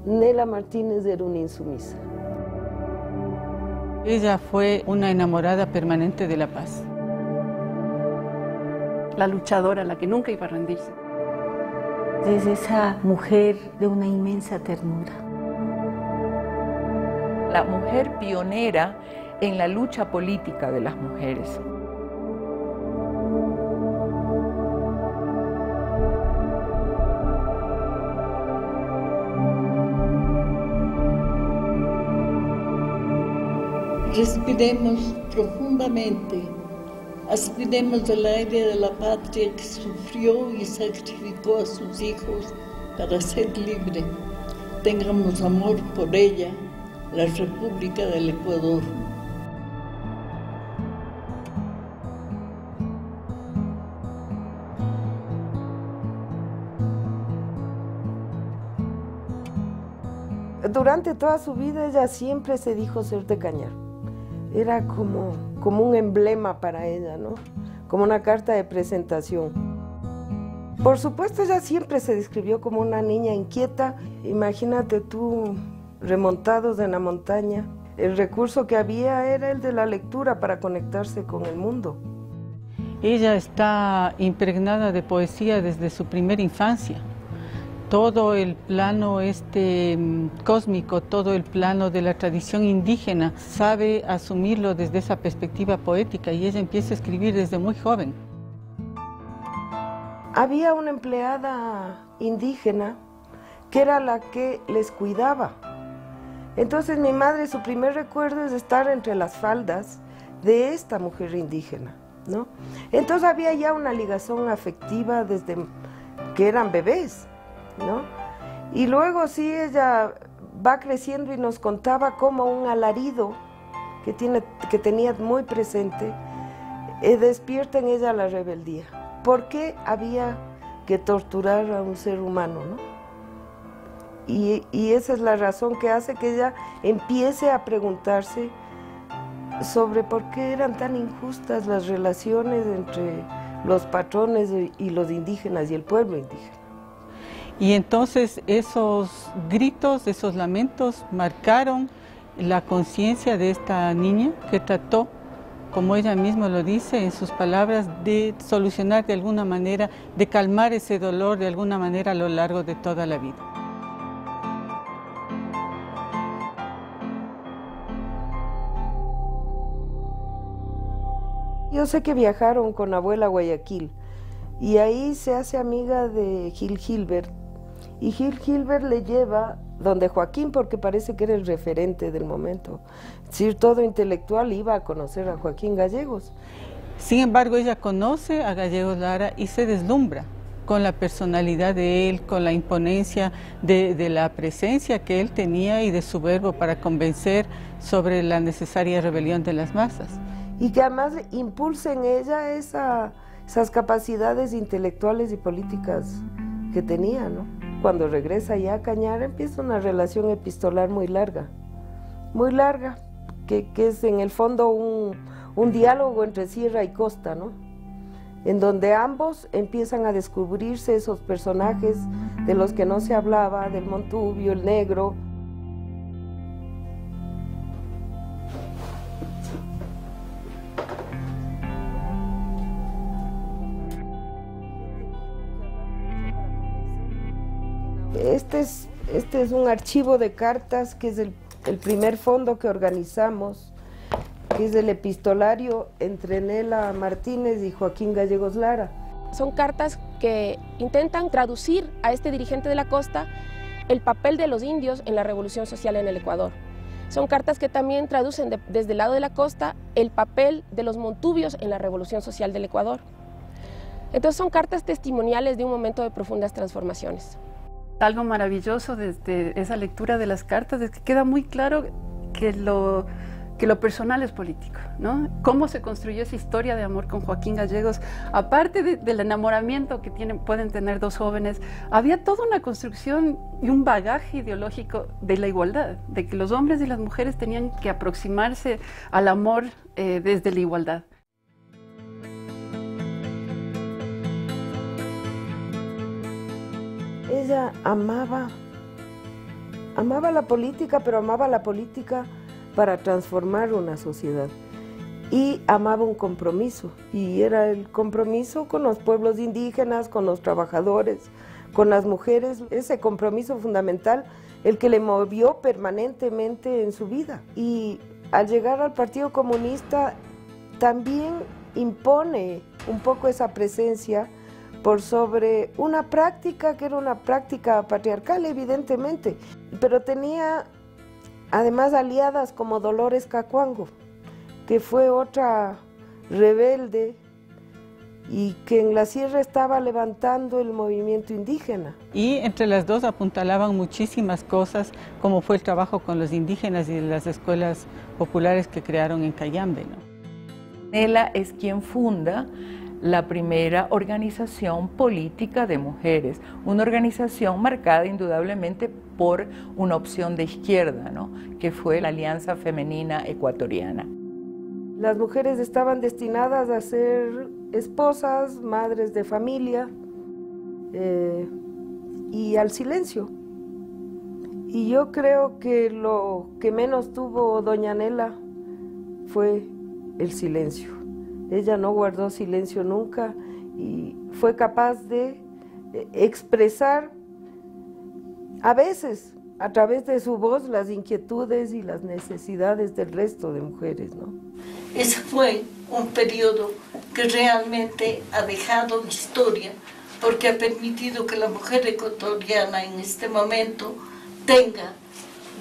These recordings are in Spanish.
Nela Martínez era una insumisa. Ella fue una enamorada permanente de la paz. La luchadora, la que nunca iba a rendirse. Es esa mujer de una inmensa ternura. La mujer pionera en la lucha política de las mujeres. Respiremos profundamente, aspiremos el aire de la patria que sufrió y sacrificó a sus hijos para ser libre. Tengamos amor por ella, la República del Ecuador. Durante toda su vida ella siempre se dijo ser de Cañar. Era como un emblema para ella, ¿no? Como una carta de presentación. Por supuesto, ella siempre se describió como una niña inquieta. Imagínate tú, remontados en la montaña. El recurso que había era el de la lectura para conectarse con el mundo. Ella está impregnada de poesía desde su primera infancia. Todo el plano cósmico, todo el plano de la tradición indígena, sabe asumirlo desde esa perspectiva poética y ella empieza a escribir desde muy joven. Había una empleada indígena que era la que les cuidaba. Entonces mi madre, su primer recuerdo es estar entre las faldas de esta mujer indígena, ¿no? Entonces había ya una ligación afectiva desde que eran bebés, ¿no? Y luego sí, ella va creciendo y nos contaba como un alarido que tenía muy presente, despierta en ella la rebeldía. ¿Por qué había que torturar a un ser humano, no? Y esa es la razón que hace que ella empiece a preguntarse sobre por qué eran tan injustas las relaciones entre los patrones y los indígenas y el pueblo indígena. Y entonces esos gritos, esos lamentos marcaron la conciencia de esta niña que trató, como ella misma lo dice en sus palabras, de solucionar de alguna manera, de calmar ese dolor de alguna manera a lo largo de toda la vida. Yo sé que viajaron con abuela a Guayaquil y ahí se hace amiga de Gil Gilbert. Y Gil Gilbert le lleva donde Joaquín, porque parece que era el referente del momento. Es decir, todo intelectual iba a conocer a Joaquín Gallegos. Sin embargo, ella conoce a Gallegos Lara y se deslumbra con la personalidad de él, con la imponencia de la presencia que él tenía y de su verbo para convencer sobre la necesaria rebelión de las masas. Y que además impulsa en ella esas capacidades intelectuales y políticas que tenía, ¿no? Cuando regresa ya a Cañar empieza una relación epistolar muy larga, que es en el fondo un diálogo entre sierra y costa, ¿no? En donde ambos empiezan a descubrirse esos personajes de los que no se hablaba, del Montubio, el negro. Este es un archivo de cartas que es el primer fondo que organizamos, que es el epistolario entre Nela Martínez y Joaquín Gallegos Lara. Son cartas que intentan traducir a este dirigente de la costa el papel de los indios en la revolución social en el Ecuador. Son cartas que también traducen desde el lado de la costa el papel de los montubios en la revolución social del Ecuador. Entonces son cartas testimoniales de un momento de profundas transformaciones. Algo maravilloso desde esa lectura de las cartas es que queda muy claro que lo personal es político, ¿no? Cómo se construyó esa historia de amor con Joaquín Gallegos, aparte del enamoramiento que pueden tener dos jóvenes, había toda una construcción y un bagaje ideológico de la igualdad, de que los hombres y las mujeres tenían que aproximarse al amor desde la igualdad. Ella amaba amaba la política, pero amaba la política para transformar una sociedad. Y amaba un compromiso, y era el compromiso con los pueblos indígenas, con los trabajadores, con las mujeres, ese compromiso fundamental, el que le movió permanentemente en su vida. Y al llegar al Partido Comunista también impone un poco esa presencia por sobre una práctica que era una práctica patriarcal, evidentemente, pero tenía además aliadas como Dolores Cacuango, que fue otra rebelde y que en la sierra estaba levantando el movimiento indígena. Y entre las dos apuntalaban muchísimas cosas, como fue el trabajo con los indígenas y las escuelas populares que crearon en Cayambe, ¿no? Nela es quien funda la primera organización política de mujeres, una organización marcada indudablemente por una opción de izquierda, ¿no?, que fue la Alianza Femenina Ecuatoriana. Las mujeres estaban destinadas a ser esposas, madres de familia y al silencio. Y yo creo que lo que menos tuvo doña Nela fue el silencio. Ella no guardó silencio nunca y fue capaz de expresar a veces a través de su voz las inquietudes y las necesidades del resto de mujeres, ¿no? Ese fue un periodo que realmente ha dejado historia, porque ha permitido que la mujer ecuatoriana en este momento tenga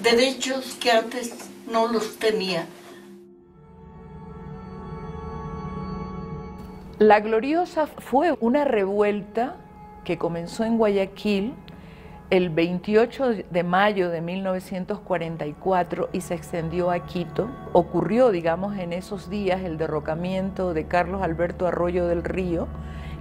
derechos que antes no los tenía. La Gloriosa fue una revuelta que comenzó en Guayaquil el 28 de mayo de 1944 y se extendió a Quito. Ocurrió, digamos, en esos días el derrocamiento de Carlos Alberto Arroyo del Río,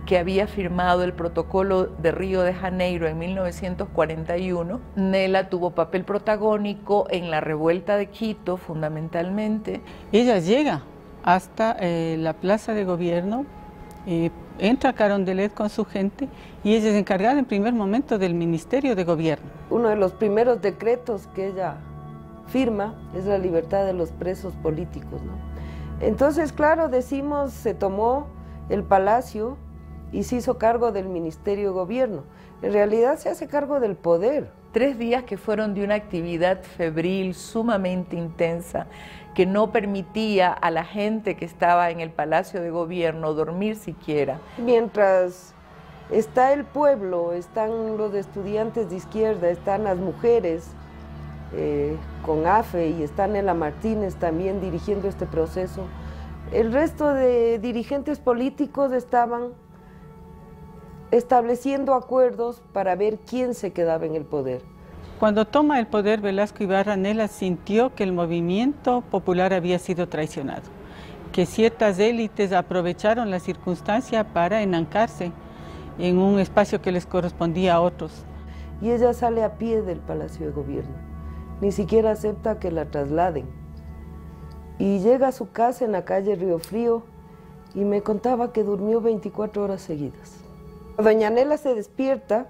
que había firmado el protocolo de Río de Janeiro en 1941. Nela tuvo papel protagónico en la revuelta de Quito, fundamentalmente. Ella llega hasta la plaza de gobierno, entra a Carondelet con su gente y ella es encargada en primer momento del Ministerio de Gobierno. Uno de los primeros decretos que ella firma es la libertad de los presos políticos, ¿no? Entonces, claro, decimos, se tomó el palacio y se hizo cargo del Ministerio de Gobierno. En realidad se hace cargo del poder. 3 días que fueron de una actividad febril sumamente intensa, que no permitía a la gente que estaba en el Palacio de Gobierno dormir siquiera. Mientras está el pueblo, están los estudiantes de izquierda, están las mujeres con AFE y está Nela Martínez también dirigiendo este proceso, el resto de dirigentes políticos estaban estableciendo acuerdos para ver quién se quedaba en el poder. Cuando toma el poder Velasco Ibarra, Nela sintió que el movimiento popular había sido traicionado, que ciertas élites aprovecharon la circunstancia para enancarse en un espacio que les correspondía a otros. Y ella sale a pie del Palacio de Gobierno, ni siquiera acepta que la trasladen. Y llega a su casa en la calle Río Frío y me contaba que durmió 24 horas seguidas. Doña Nela se despierta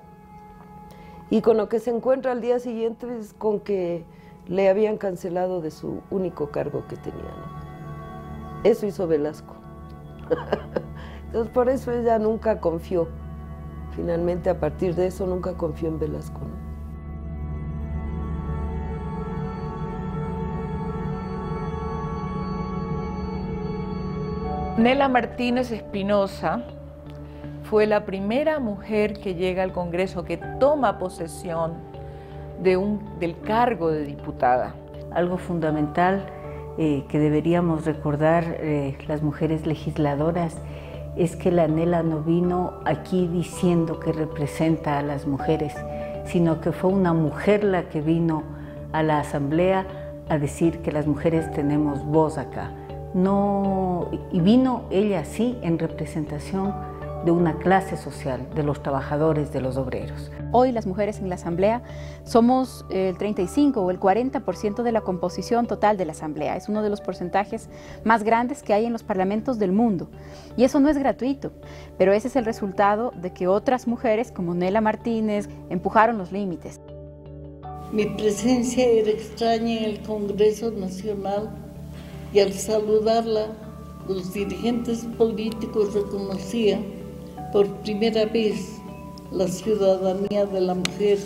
y con lo que se encuentra al día siguiente es con que le habían cancelado de su único cargo que tenía, ¿no? Eso hizo Velasco. Entonces por eso ella nunca confió. Finalmente a partir de eso nunca confió en Velasco, ¿no? Nela Martínez Espinosa fue la primera mujer que llega al Congreso, que toma posesión del cargo de diputada. Algo fundamental que deberíamos recordar las mujeres legisladoras es que la Nela no vino aquí diciendo que representa a las mujeres, sino que fue una mujer la que vino a la Asamblea a decir que las mujeres tenemos voz acá. No, y vino ella sí en representación de una clase social, de los trabajadores, de los obreros. Hoy las mujeres en la Asamblea somos el 35 o el 40% de la composición total de la Asamblea. Es uno de los porcentajes más grandes que hay en los parlamentos del mundo. Y eso no es gratuito, pero ese es el resultado de que otras mujeres como Nela Martínez empujaron los límites. Mi presencia era extraña en el Congreso Nacional y al saludarla, los dirigentes políticos reconocían por primera vez la ciudadanía de la mujer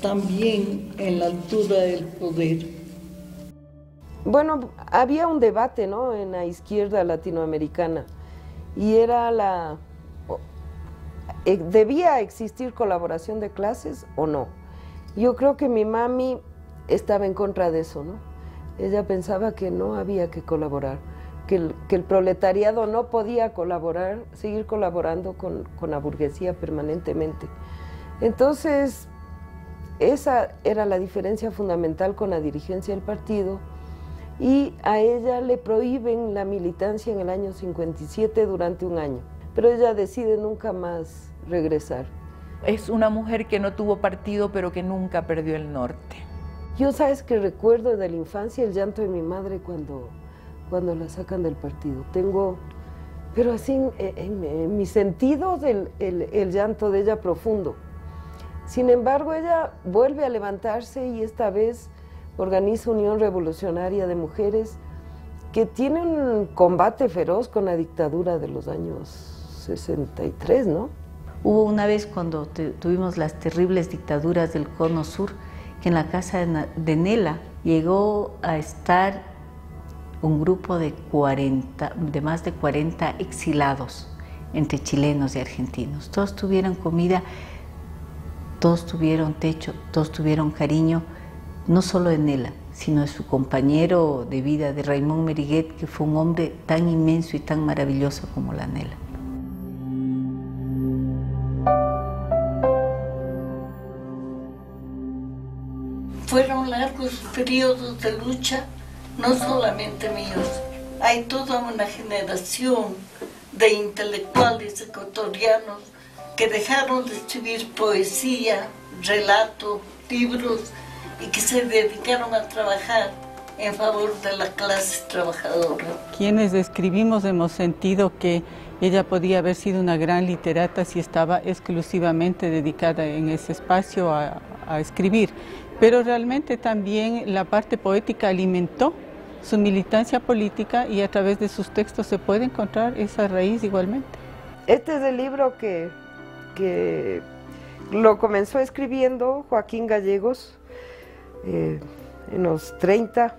también en la altura del poder. Bueno, había un debate, ¿no?, en la izquierda latinoamericana y era ¿debía existir colaboración de clases o no? Yo creo que mi mami estaba en contra de eso, ¿no? Ella pensaba que no había que colaborar, que el proletariado no podía colaborar, seguir colaborando con la burguesía permanentemente. Entonces, esa era la diferencia fundamental con la dirigencia del partido, y a ella le prohíben la militancia en el año 57 durante un año, pero ella decide nunca más regresar. Es una mujer que no tuvo partido, pero que nunca perdió el norte. Yo, sabes, que recuerdo de la infancia el llanto de mi madre cuando la sacan del partido. Tengo, pero así en mis sentidos, el llanto de ella profundo. Sin embargo, ella vuelve a levantarse y esta vez organiza Unión Revolucionaria de Mujeres, que tiene un combate feroz con la dictadura de los años 63, ¿no? Hubo una vez cuando tuvimos las terribles dictaduras del Cono Sur, que en la casa de Nela llegó a estar un grupo de más de 40 exilados, entre chilenos y argentinos. Todos tuvieron comida, todos tuvieron techo, todos tuvieron cariño, no solo de Nela, sino de su compañero de vida, de Raymond Meriguet, que fue un hombre tan inmenso y tan maravilloso como la Nela. Fueron largos periodos de lucha, no solamente míos. Hay toda una generación de intelectuales ecuatorianos que dejaron de escribir poesía, relato, libros, y que se dedicaron a trabajar en favor de la clase trabajadora. Quienes escribimos hemos sentido que ella podía haber sido una gran literata si estaba exclusivamente dedicada en ese espacio a escribir, pero realmente también la parte poética alimentó su militancia política y a través de sus textos se puede encontrar esa raíz igualmente. Este es el libro que lo comenzó escribiendo Joaquín Gallegos en los 30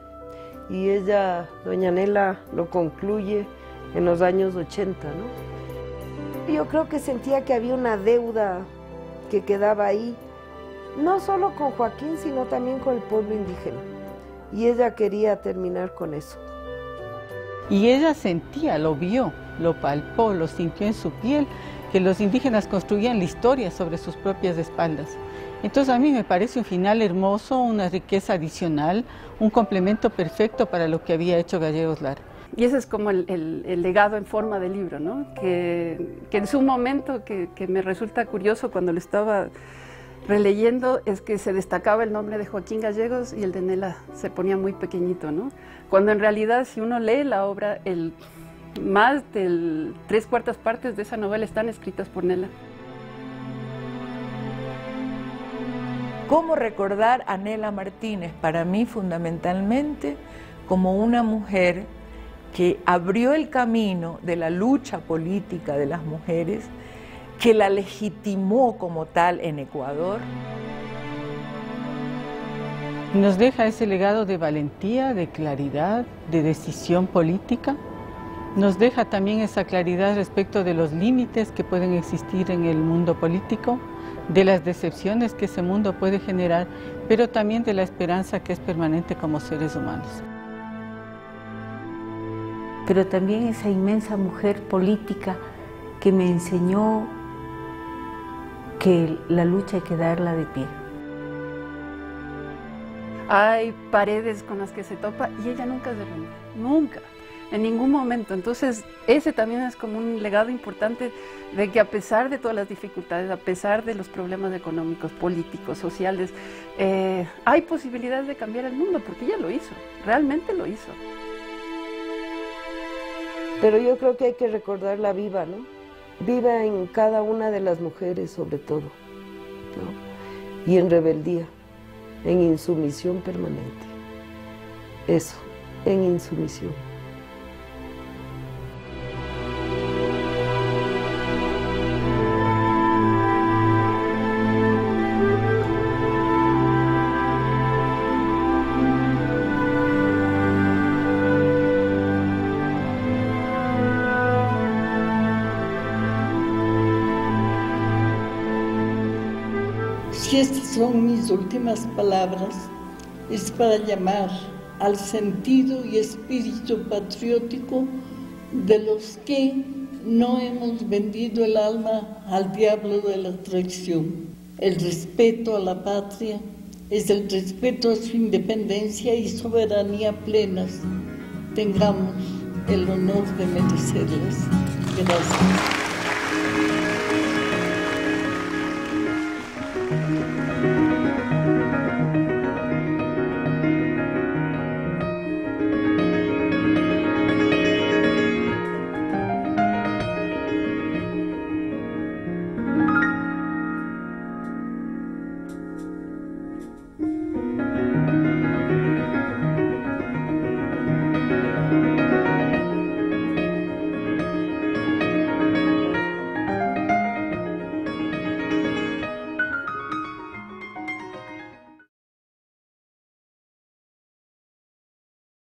y ella, doña Nela, lo concluye en los años 80, ¿no? Yo creo que sentía que había una deuda que quedaba ahí, no solo con Joaquín, sino también con el pueblo indígena, y ella quería terminar con eso. Y ella sentía, lo vio, lo palpó, lo sintió en su piel, que los indígenas construían la historia sobre sus propias espaldas. Entonces a mí me parece un final hermoso, una riqueza adicional, un complemento perfecto para lo que había hecho Gallegos Lara. Y ese es como el legado en forma de libro, ¿no? Que en su momento, que me resulta curioso cuando lo estaba releyendo, es que se destacaba el nombre de Joaquín Gallegos y el de Nela se ponía muy pequeñito, ¿no? Cuando en realidad, si uno lee la obra, más de 3/4 partes de esa novela están escritas por Nela. ¿Cómo recordar a Nela Martínez? Para mí, fundamentalmente, como una mujer que abrió el camino de la lucha política de las mujeres, que la legitimó como tal en Ecuador. Nos deja ese legado de valentía, de claridad, de decisión política. Nos deja también esa claridad respecto de los límites que pueden existir en el mundo político, de las decepciones que ese mundo puede generar, pero también de la esperanza que es permanente como seres humanos. Pero también esa inmensa mujer política que me enseñó que la lucha hay que darla de pie. Hay paredes con las que se topa y ella nunca se rinde, nunca, en ningún momento. Entonces ese también es como un legado importante de que a pesar de todas las dificultades, a pesar de los problemas económicos, políticos, sociales, hay posibilidades de cambiar el mundo, porque ella lo hizo, realmente lo hizo. Pero yo creo que hay que recordarla viva, ¿no? Viva en cada una de las mujeres sobre todo, ¿no? Y en rebeldía. en insumisión permanente. Eso, en insumisión. Si estas son mis últimas palabras, es para llamar al sentido y espíritu patriótico de los que no hemos vendido el alma al diablo de la traición. El respeto a la patria es el respeto a su independencia y soberanía plenas. Tengamos el honor de merecerlas. Gracias.